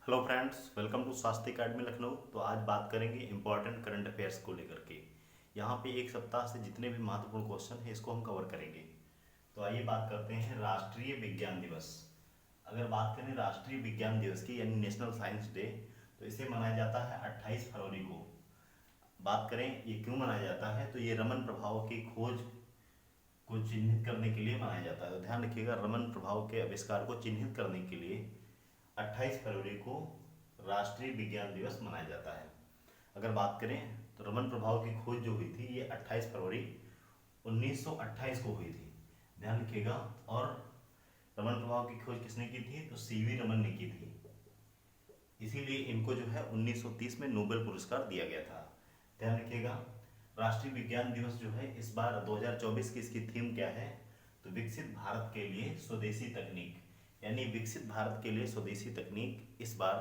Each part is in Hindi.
Hello friends, welcome to Shastri academy Lucknow. तो आज बात करेंगे इंपॉर्टेंट करंट अफेयर्स को लेकर के। यहाँ पे एक सप्ताह से जितने भी महत्वपूर्ण क्वेश्चन हैं इसको हम कवर करेंगे। तो आइए बात करते हैं राष्ट्रीय विज्ञान दिवस। अगर बात करें राष्ट्रीय विज्ञान दिवस की यानी नेशनल साइंस डे, तो इसे मनाया जाता है 28 फरवरी को। बात करें ये क्यों मनाया जाता है, तो ये रमन प्रभाव की खोज को चिन्हित करने के लिए मनाया जाता है। तो ध्यान रखिएगा, रमन प्रभाव के आविष्कार को चिन्हित करने के लिए 28 फरवरी को राष्ट्रीय विज्ञान दिवस मनाया जाता है। अगर बात करें तो रमन प्रभाव की खोज जो हुई थी ये 28 फरवरी 1928 को हुई थी। ध्यान रखिएगा। और रमन प्रभाव की खोज किसने की थी, तो सीवी रमन ने की थी। इसीलिए इनको जो है 1930 में नोबेल पुरस्कार दिया गया था। ध्यान रखिएगा। राष्ट्रीय विज्ञान दिवस जो है इस बार 2024 की इसकी थीम क्या है, तो विकसित भारत के लिए स्वदेशी तकनीक, यानी विकसित भारत के लिए स्वदेशी तकनीक इस बार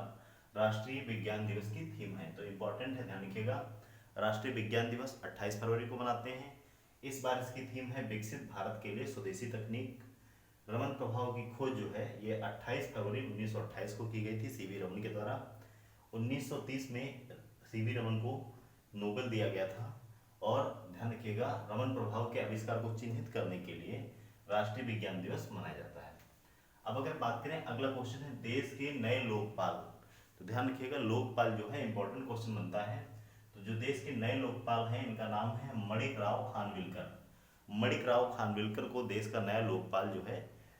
राष्ट्रीय विज्ञान दिवस की थीम है। तो इम्पोर्टेंट है, ध्यान रखिएगा। राष्ट्रीय विज्ञान दिवस 28 फरवरी को मनाते हैं। इस बार इसकी थीम है विकसित भारत के लिए स्वदेशी तकनीक। रमन प्रभाव की खोज जो है ये 28 फरवरी 1928 को की गई थी सीवी रमन के द्वारा। 1930 में सीवी रमन को नोबेल दिया गया था। और ध्यान रखिएगा, रमन प्रभाव के आविष्कार को चिन्हित करने के लिए राष्ट्रीय विज्ञान दिवस मनाया जाता है। अब अगर बात करें, अगला क्वेश्चन है देश के नए लोकपाल। तो ध्यान रखिएगा, लोकपाल जो है इंपॉर्टेंट क्वेश्चन बनता है। तो जो देश के नए लोकपाल हैं इनका नाम है मणिकराव खानविलकर। मणिकराव खानविलकर को देश का नया लोकपाल जो है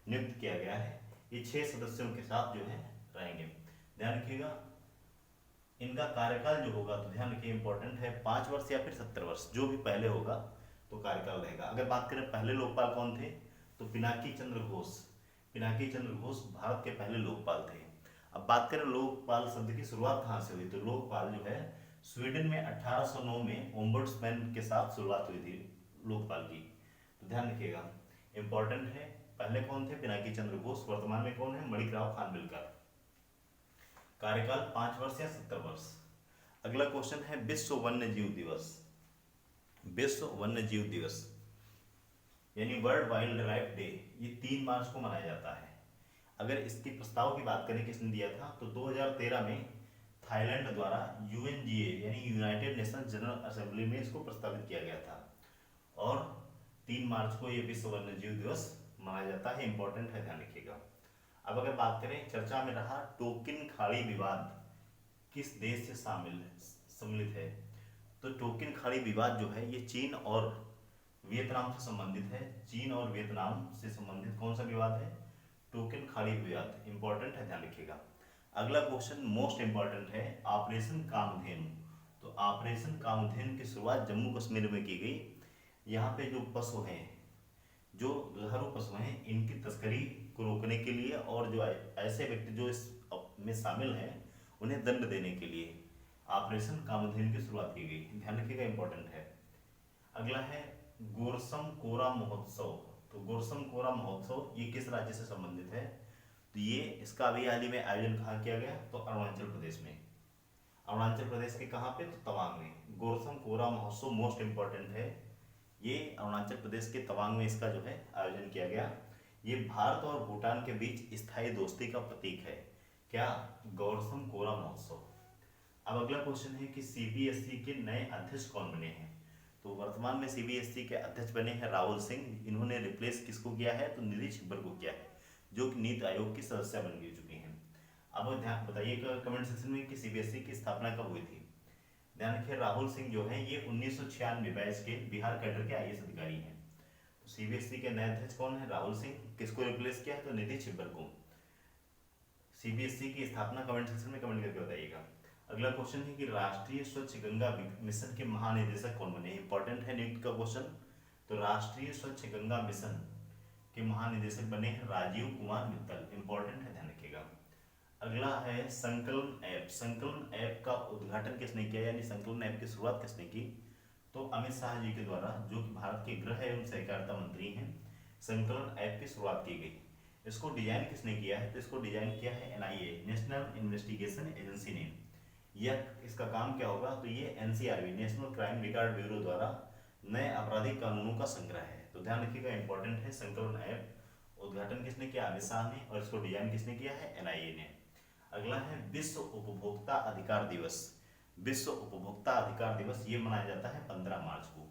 नियुक्त किया गया है। ये 6 सदस्यों के साथ जो है रहेंगे। ध्यान रखिएगा, इनका कार्यकाल जो होगा, तो ध्यान रखिए इंपॉर्टेंट है, 5 वर्ष या फिर 70 वर्ष, जो भी पहले होगा तो कार्यकाल रहेगा। अगर बात करें पहले लोकपाल कौन थे, तो पिनाकी चंद्र घोष। पिनाकी चंद्र घोष भारत के पहले लोकपाल थे। अब बात करें लोकपाल शब्द की शुरुआत कहाँ से हुई, तो लोकपाल जो है स्वीडन में 1809 में ओम्बड्समैन के साथ शुरुआत हुई थी लोकपाल की। तो ध्यान रखिएगा, इंपॉर्टेंट है। पहले कौन थे, पिनाकी चंद्र घोष। वर्तमान में कौन है, मणिकराव खानविलकर। कार्यकाल 5 वर्ष या 70 वर्ष। अगला क्वेश्चन है विश्व वन्य जीव दिवस। विश्व वन्य जीव दिवस यानी वर्ल्ड वाइल्ड लाइफ डे, ये 3 मार्च को मनाया जाता है। अगर इसके प्रस्ताव की बात करें किसने दिया था, तो 2013 में थाईलैंड द्वारा यूएनजीए यानी यूनाइटेड नेशन जनरल असेंबली में इसको प्रस्तावित किया गया था। और 3 मार्च को ये विश्व वन्य जीव दिवस मनाया जाता है। इंपॉर्टेंट है, ध्यान रखिएगा। अब अगर बात करें, चर्चा में रहा टोकिन खाड़ी विवाद किस देश से सम्मिलित है, तो टोकिन खाड़ी विवाद जो है ये चीन और वियतनाम से संबंधित है। चीन और वियतनाम से संबंधित कौन सा विवाद है, टोकिन खाड़ी विवाद। इंपॉर्टेंट है, ध्यान रखिएगा। अगला क्वेश्चन मोस्ट इंपॉर्टेंट है, ऑपरेशन कामधेनु। तो ऑपरेशन कामधेनु की शुरुआत जम्मू कश्मीर में की गई। यहाँ पे जो पशु हैं, जो दुधारू पशु हैं, इनकी तस्करी को रोकने के लिए और जो ऐसे व्यक्ति जो इस में शामिल हैं उन्हें दंड देने के लिए ऑपरेशन कामधेनु की शुरुआत की गई। ध्यान रखिएगा, इंपॉर्टेंट है। अगला है गोरसम कोरा महोत्सव। तो गोरसम कोरा महोत्सव ये किस राज्य से संबंधित है, तो ये इसका अभी हाल ही में आयोजन कहाँ किया गया, तो अरुणाचल प्रदेश में। अरुणाचल प्रदेश के कहाँ पे, तो तवांग में। गोरसम कोरा महोत्सव मोस्ट इंपॉर्टेंट है, ये अरुणाचल प्रदेश के तवांग में इसका जो है आयोजन किया गया। ये भारत और भूटान के बीच स्थायी दोस्ती का प्रतीक है। क्या, गोरसम कोरा महोत्सव। अब अगला क्वेश्चन है कि सीबीएसई के नए अध्यक्ष कौन बने हैं। तो वर्तमान में सीबीएसई के अध्यक्ष बने हैं राहुल सिंह। इन्होंने रिप्लेस किसको किया है, तो निधि छिब्बर को किया है, जो कि नीति आयोग की सदस्य बन चुकी हैं। अब ध्यान बताइएगा कमेंट सेक्शन में कि सीबीएसई की स्थापना कब हुई थी। ध्यान रखिए, राहुल सिंह जो है ये 1996 बैच के बिहार कैडर के आईएएस अधिकारी हैं। तो सीबीएसई के नए अध्यक्ष कौन है, राहुल सिंह। किसको रिप्लेस किया है, तो निधि छिब्बर को। सीबीएसई की स्थापना कमेंट सेक्शन में कमेंट करके बताइएगा। अगला क्वेश्चन है कि राष्ट्रीय स्वच्छ गंगा मिशन के महानिदेशक कौन बने। इंपॉर्टेंट है नियुक्त का क्वेश्चन। तो राष्ट्रीय स्वच्छ गंगा मिशन के महानिदेशक बने हैं राजीव कुमार मित्तल। इंपॉर्टेंट है, ध्यान रखिएगा। अगला है संकलन ऐप। संकलन ऐप का उद्घाटन किसने किया, यानी संकलन ऐप की शुरुआत किसने की, तो अमित शाह जी के द्वारा, जो कि भारत के गृह एवं सहकारिता मंत्री हैं। संकलन ऐप की शुरुआत की गई। इसको डिजाइन किसने किया है, तो इसको डिजाइन किया है एनआईए, नेशनल इन्वेस्टिगेशन एजेंसी ने। यह इसका काम क्या होगा, तो ये NCRB, national crime record bureau द्वारा नए आपराधिक कानूनों का संग्रह है। तो ध्यान रखिएगा, इंपॉर्टेंट है। संकलन ऐप उद्घाटन किसने किया, अमित शाह ने, और इसको डिजाइन किसने किया है, एनआईए ने। अगला है विश्व उपभोक्ता अधिकार दिवस। विश्व उपभोक्ता अधिकार दिवस ये मनाया जाता है 15 मार्च को।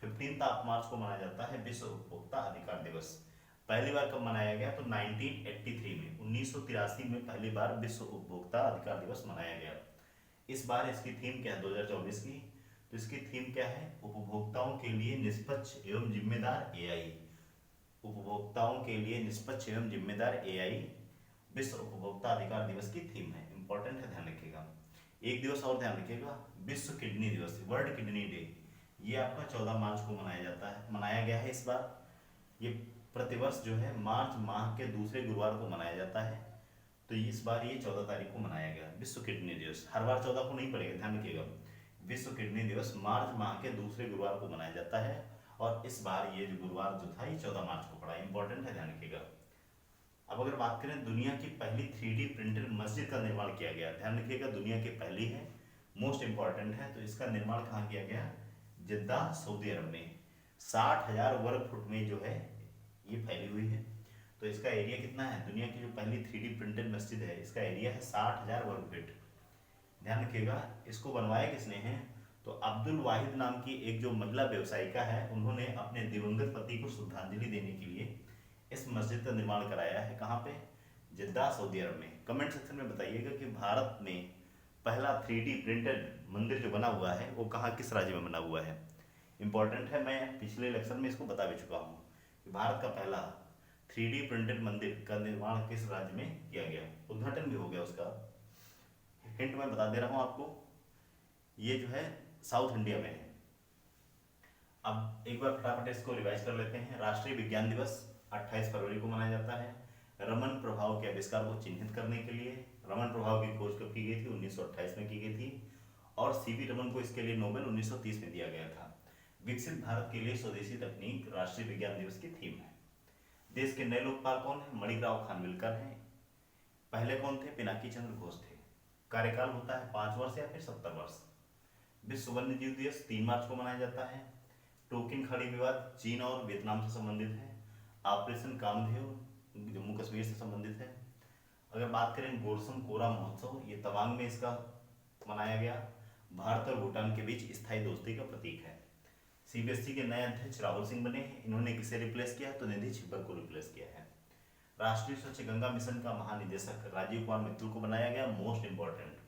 15 मार्च को मनाया जाता है विश्व उपभोक्ता अधिकार दिवस। पहली बार कब मनाया गया? तो 1983 में, 1983 में पहली बार विश्व उपभोक्ता अधिकार दिवस मनाया गया। इस बार इसकी थीम क्या है 2024 की? तो इसकी थीम क्या है? उपभोक्ताओं के लिए निष्पक्ष एवं जिम्मेदार एआई। उपभोक्ताओं के लिए निष्पक्ष एवं जिम्मेदार एआई विश्व उपभोक्ता अधिकार दिवस की थीम है। इंपॉर्टेंट है, ध्यान रखिएगा। एक दिवस और ध्यान रखिएगा, विश्व किडनी दिवस, वर्ल्ड किडनी डे। ये आपका 14 मार्च को मनाया गया है इस बार। ये प्रतिवर्ष जो है मार्च माह के दूसरे गुरुवार को मनाया जाता है। तो इस बार ये 14 तारीख को मनाया गया विश्व किडनी दिवस। हर बार 14 को नहीं पड़ेगा, ध्यान रखिएगा। विश्व किडनी दिवस मार्च माह के दूसरे गुरुवार को मनाया जाता है और इस बार ये जो गुरुवार जो था ये 14 मार्च को पड़ा। इंपॉर्टेंट है, ध्यान रखिएगा। अब अगर बात करें, दुनिया की पहली 3D प्रिंटेड मस्जिद का निर्माण किया गया। ध्यान रखिएगा, दुनिया की पहली है, मोस्ट इंपॉर्टेंट है। तो इसका निर्माण कहाँ किया गया? जिद्दा, सऊदी अरब में। 60,000 वर्ग फुट में जो है ये फैली हुई है। तो इसका एरिया कितना है? दुनिया की जो पहली 3D प्रिंटेड मस्जिद है इसका एरिया है 60,000 वर्ग फीट। ध्यान रखिएगा, इसको बनवाया किसने है? तो अब्दुल वाहिद नाम की एक जो महिला व्यवसायिका है, उन्होंने अपने दिवंगत पति को श्रद्धांजलि देने के लिए इस मस्जिद का निर्माण कराया है। कहाँ पे? जिद्दा, सऊदी अरब में। कमेंट सेक्शन में बताइएगा कि भारत में पहला 3D प्रिंटेड मंदिर जो बना हुआ है वो कहाँ, किस राज्य में बना हुआ है। इंपॉर्टेंट है, मैं पिछले लेक्चर में इसको बता भी चुका हूँ कि भारत का पहला 3D प्रिंटेड मंदिर का निर्माण किस राज्य में किया गया। उद्घाटन भी हो गया उसका। हिंट मैं बता दे रहा हूँ आपको, ये जो है साउथ इंडिया में है। अब एक बार फटाफट इसको रिवाइज कर लेते हैं। राष्ट्रीय विज्ञान दिवस 28 फरवरी को मनाया जाता है रमन प्रभाव के आविष्कार को चिन्हित करने के लिए। रमन प्रभाव की खोज कब की गई थी? 1928 में की गई थी और सीवी रमन को इसके लिए नोबेल 1930 में दिया गया था। विकसित भारत के लिए स्वदेशी तकनीक राष्ट्रीय विज्ञान दिवस की थीम है। देश के नए लोकपाल कौन है? मणिराव खानविलकर हैं। पहले कौन थे? पिनाकी चंद्र घोष थे। कार्यकाल होता है 5 वर्ष या फिर 70 वर्ष। विश्व वन्य जीव दिवस 3 मार्च को मनाया जाता है। टोकिन खाड़ी विवाद चीन और वियतनाम से संबंधित है। ऑपरेशन कामधेनु जम्मू कश्मीर से संबंधित है। अगर बात करें गोरसम कोरा महोत्सव, ये तवांग में इसका मनाया गया। भारत और भूटान के बीच स्थायी दोस्ती का प्रतीक है। सीबीएसई के नए अध्यक्ष राहुल सिंह बने हैं। इन्होंने किसे रिप्लेस किया? तो निधि छिब्बर को रिप्लेस किया है। राष्ट्रीय स्वच्छ गंगा मिशन का महानिदेशक राजीव कुमार मित्तल को बनाया गया। Most important.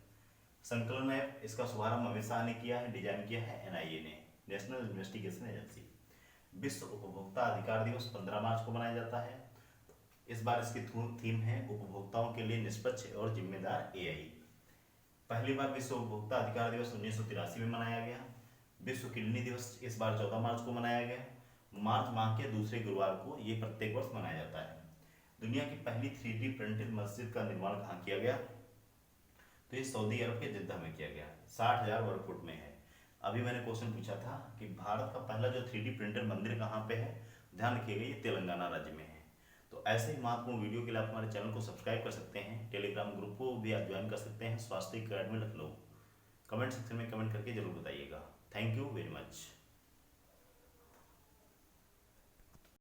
संकलन ऐप, इसका शुभारंभ अमित शाह ने किया है, डिजाइन किया है एनआईए ने, नेशनल इन्वेस्टिगेशन एजेंसी। विश्व उपभोक्ता अधिकार दिवस 15 मार्च को मनाया जाता है। इस बार इसकी थीम है उपभोक्ताओं के लिए निष्पक्ष और जिम्मेदार एआई। पहली बार विश्व उपभोक्ता अधिकार दिवस 1983 में मनाया गया। विश्व किडनी दिवस इस बार 14 मार्च को मनाया गया। मार्च माह के दूसरे गुरुवार को ये प्रत्येक वर्ष मनाया जाता है। दुनिया की पहली 3D प्रिंटेड मस्जिद का निर्माण कहाँ किया गया? तो ये सऊदी अरब के जिद्दा में किया गया। 60,000 वर्ग फुट में है। अभी मैंने क्वेश्चन पूछा था कि भारत का पहला जो 3D प्रिंटेड मंदिर कहाँ पे है? ध्यान रखिएगा, ये तेलंगाना राज्य में है। तो ऐसे ही महत्वपूर्ण वीडियो के लिए आप हमारे चैनल को सब्सक्राइब कर सकते हैं। टेलीग्राम ग्रुप को भी आप ज्वाइन कर सकते हैं, स्वास्थ्य अकेडमी लखनऊ। कमेंट सेक्शन में कमेंट करके जरूर बताइएगा। Thank you very much.